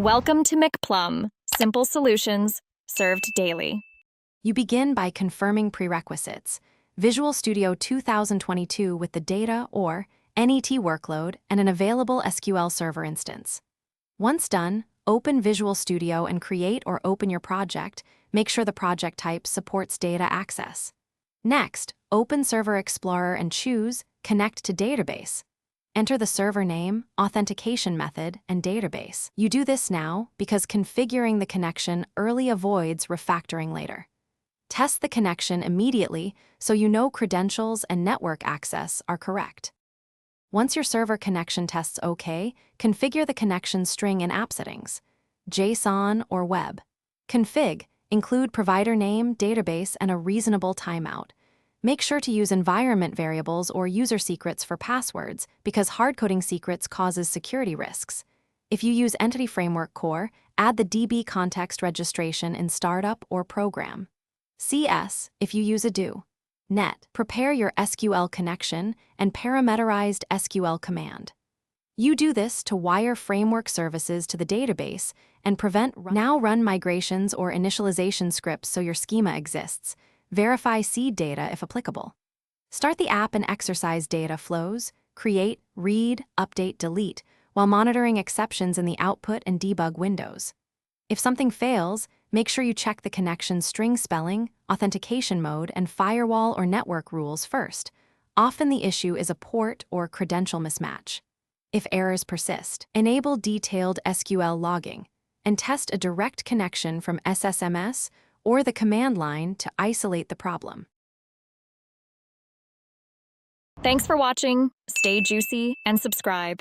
Welcome to McPlum, simple solutions served daily. You begin by confirming prerequisites. Visual Studio 2022 with the data or NET workload and an available SQL Server instance. Once done, open Visual Studio and create or open your project. Make sure the project type supports data access. Next, open Server Explorer and choose Connect to Database. Enter the server name, authentication method, and database. You do this now because configuring the connection early avoids refactoring later. Test the connection immediately so you know credentials and network access are correct. Once your server connection tests OK, configure the connection string in app settings, JSON or web. Config, include provider name, database, and a reasonable timeout. Make sure to use environment variables or user secrets for passwords because hard-coding secrets causes security risks. If you use Entity Framework Core, add the DB context registration in Startup or Program. CS if you use a do. Net, prepare your SQL connection and parameterized SQL command. You do this to wire framework services to the database and prevent run migrations or initialization scripts so your schema exists. Verify seed data if applicable. Start the app and exercise data flows, create, read, update, delete, while monitoring exceptions in the output and debug windows. If something fails, make sure you check the connection string spelling, authentication mode, and firewall or network rules first. Often the issue is a port or credential mismatch. If errors persist, enable detailed SQL logging and test a direct connection from SSMS or the command line to isolate the problem. Thanks for watching. Stay juicy and subscribe.